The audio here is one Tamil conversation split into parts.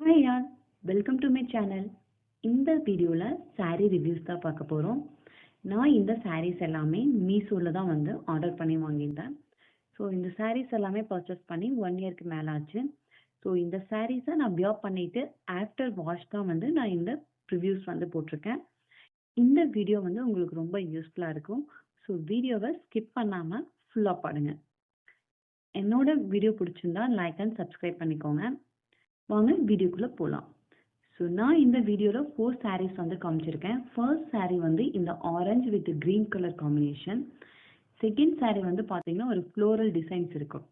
ஹாய் யார், வெல்கம் டு மை சேனல். இந்த வீடியோவில் saree ரிவ்யூஸ் தான் பார்க்க போகிறோம். நான் இந்த sarees எல்லாமே மீஷோவில் தான் வந்து ஆர்டர் பண்ணி வாங்கியிருந்தேன். ஸோ இந்த sarees எல்லாமே பர்ச்சேஸ் பண்ணி 1 இயர்க்கு மேலே ஆச்சு. ஸோ இந்த sarees-ஐ நான் வியர் பண்ணிவிட்டு ஆஃப்டர் வாஷ் தான் வந்து நான் இந்த ரிவ்யூஸ் வந்து போட்டிருக்கேன். இந்த வீடியோ வந்து உங்களுக்கு ரொம்ப யூஸ்ஃபுல்லாக இருக்கும். ஸோ வீடியோவை ஸ்கிப் பண்ணாமல் ஃபுல்லாக பாருங்க. என்னோட வீடியோ பிடிச்சிருந்தா லைக் அண்ட் சப்ஸ்கிரைப் பண்ணிக்கோங்க. வாங்க வீடியோக்குள்ளே போகலாம். ஸோ நான் இந்த வீடியோவில் 4 sarees வந்து காமிச்சிருக்கேன். ஃபர்ஸ்ட் saree வந்து இந்த orange with green colour combination. Second saree வந்து பார்த்தீங்கன்னா ஒரு ஃப்ளோரல் டிசைன்ஸ் இருக்கும்.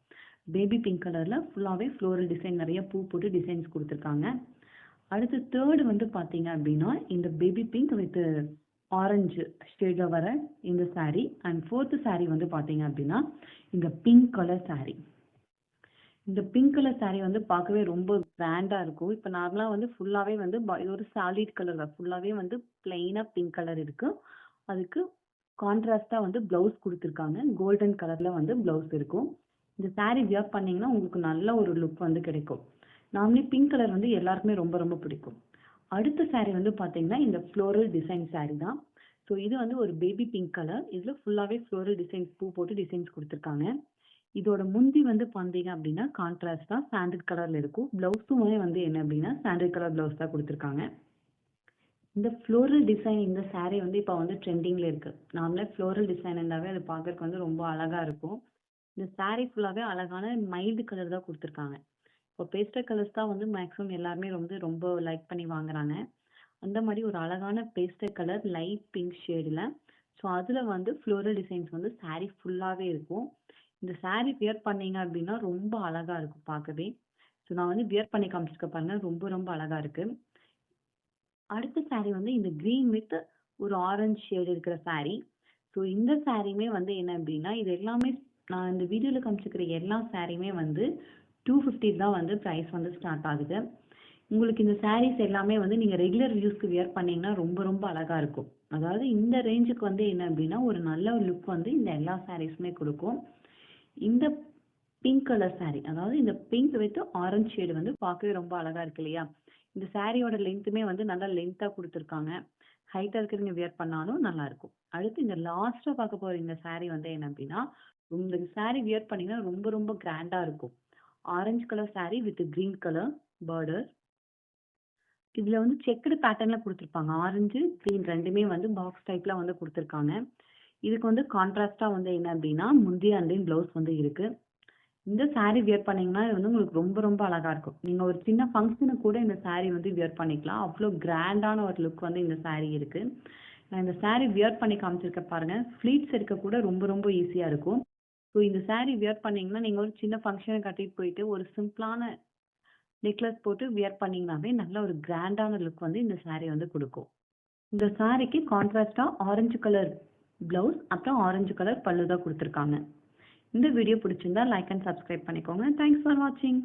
பேபி பிங்க் கலரில் ஃபுல்லாகவே ஃப்ளோரல் டிசைன் நிறைய பூ போட்டு டிசைன்ஸ் கொடுத்துருக்காங்க. அடுத்து தேர்டு வந்து பார்த்தீங்க அப்படின்னா இந்த பேபி பிங்க் வித் ஆரஞ்சு ஷேடில் வர இந்த saree. அண்ட் ஃபோர்த்து saree வந்து பார்த்தீங்க அப்படின்னா இந்த பிங்க் கலர் saree. இந்த பிங்க் கலர் saree வந்து பார்க்கவே ரொம்ப கிராண்டாக இருக்கும். இப்போ நார்மலாக வந்து ஃபுல்லாகவே வந்து இது ஒரு சாலிட் கலர் தான். ஃபுல்லாகவே வந்து பிளெயினாக பிங்க் கலர் இருக்குது. அதுக்கு கான்ட்ராஸ்டாக வந்து ப்ளவுஸ் கொடுத்துருக்காங்க. கோல்டன் கலரில் வந்து ப்ளவுஸ் இருக்கும். இந்த saree வியர் பண்ணிங்கன்னா உங்களுக்கு நல்ல ஒரு லுக் வந்து கிடைக்கும். நார்மலி பிங்க் கலர் வந்து எல்லாருக்குமே ரொம்ப ரொம்ப பிடிக்கும். அடுத்த saree வந்து பார்த்தீங்கன்னா இந்த ஃப்ளோரல் டிசைன் saree தான். ஸோ இது வந்து ஒரு பேபி பிங்க் கலர். இதில் ஃபுல்லாகவே ஃப்ளோரல் டிசைன்ஸ் பூ போட்டு டிசைன்ஸ் கொடுத்துருக்காங்க. இதோட முந்தி வந்து பார்த்தீங்க அப்படின்னா கான்ட்ராஸ்டாக சாண்டில் கலரில் இருக்கும். ப்ளவுஸுமே வந்து என்ன அப்படின்னா சாண்டில் கலர் ப்ளவுஸ் தான் கொடுத்துருக்காங்க. இந்த ஃப்ளோரல் டிசைன் இந்த saree வந்து இப்போ வந்து ட்ரெண்டிங்கில் இருக்குது. நார்மலாக ஃப்ளோரல் டிசைன் இருந்தாவே அது பார்க்கறதுக்கு வந்து ரொம்ப அழகாக இருக்கும். இந்த saree ஃபுல்லாகவே அழகான மைல்டு கலர் தான் கொடுத்துருக்காங்க. இப்போ பேஸ்டல் கலர்ஸ் தான் வந்து மேக்ஸிமம் எல்லாருமே ரொம்ப லைக் பண்ணி வாங்குறாங்க. அந்த மாதிரி ஒரு அழகான பேஸ்டல் கலர் லைட் பிங்க் ஷேடில். ஸோ அதில் வந்து ஃப்ளோரல் டிசைன்ஸ் வந்து saree ஃபுல்லாகவே இருக்கும். இந்த saree வியர் பண்ணீங்க அப்படின்னா ரொம்ப அழகாக இருக்கும் பார்க்கவே. ஸோ நான் வந்து வியர் பண்ணி காமிச்சிருக்க பாருங்க, ரொம்ப ரொம்ப அழகாக இருக்குது. அடுத்த saree வந்து இந்த க்ரீன் வித் ஒரு ஆரஞ்சு ஷேடு இருக்கிற saree. ஸோ இந்த சாரியுமே வந்து என்ன அப்படின்னா இது எல்லாமே நான் இந்த வீடியோவில் காமிச்சிருக்கிற எல்லா சாரியுமே வந்து 250 தான் வந்து ப்ரைஸ் வந்து ஸ்டார்ட் ஆகுது. உங்களுக்கு இந்த sarees எல்லாமே வந்து நீங்கள் ரெகுலர் யூஸ்க்கு வியர் பண்ணீங்கன்னா ரொம்ப ரொம்ப அழகாக இருக்கும். அதாவது இந்த ரேஞ்சுக்கு வந்து என்ன அப்படின்னா ஒரு நல்ல லுக் வந்து இந்த எல்லா சாரீஸுமே கொடுக்கும். இந்த பிங்க் கலர் saree, அதாவது இந்த பிங்க் வித் ஆரஞ்சு ஷேடு வந்து பார்க்கவே ரொம்ப அழகா இருக்கு இல்லையா? இந்த சாரியோட லென்த்துமே வந்து நல்லா லென்த்தாக கொடுத்துருக்காங்க. ஹைட்டாக இருக்கிறவங்க வியர் பண்ணாலும் நல்லா இருக்கும். அடுத்து இந்த லாஸ்ட்டாக பார்க்க போகிற இந்த saree வந்து என்ன அப்படின்னா இந்த saree வியர் பண்ணிங்கன்னா ரொம்ப ரொம்ப கிராண்டாக இருக்கும். Orange colour saree with green colour border. இதில் வந்து செக்குடு பேட்டர்னில் கொடுத்துருப்பாங்க. ஆரஞ்சு க்ரீன் ரெண்டுமே வந்து பாக்ஸ் டைப்பில் வந்து கொடுத்துருக்காங்க. இதுக்கு வந்து கான்ட்ராஸ்டாக வந்து என்ன அப்படின்னா முந்தி அண்ட் ப்ளவுஸ் வந்து இருக்குது. இந்த saree வியர் பண்ணிங்கன்னா இது வந்து உங்களுக்கு ரொம்ப ரொம்ப அழகாக இருக்கும். நீங்கள் ஒரு சின்ன ஃபங்க்ஷனுக்கு கூட இந்த saree வந்து வியர் பண்ணிக்கலாம். அவ்வளோ கிராண்டான ஒரு லுக் வந்து இந்த saree இருக்குது. நான் இந்த saree வியர் பண்ணி காமிச்சிருக்க பாருங்கள். ஃப்ளீட்ஸ் எடுக்க கூட ரொம்ப ரொம்ப ஈஸியாக இருக்கும். ஸோ இந்த saree வியர் பண்ணிங்கன்னா நீங்கள் ஒரு சின்ன ஃபங்க்ஷனை கட்டிட்டு போயிட்டு ஒரு சிம்பிளான நெக்லஸ் போட்டு வியர் பண்ணிங்கனாவே நல்ல ஒரு கிராண்டான லுக் வந்து இந்த saree வந்து கொடுக்கும். இந்த சாரிக்கு கான்ட்ராஸ்டாக ஆரஞ்சு கலர் ப்ளவுஸ் அப்புறம் ஆரஞ்சு கலர் பல்லு தான் கொடுத்துருக்காங்க. இந்த வீடியோ பிடிச்சிருந்தா லைக் அண்ட் சப்ஸ்கிரைப் பண்ணிக்கோங்க. தேங்க்ஸ் ஃபார் வாட்சிங்.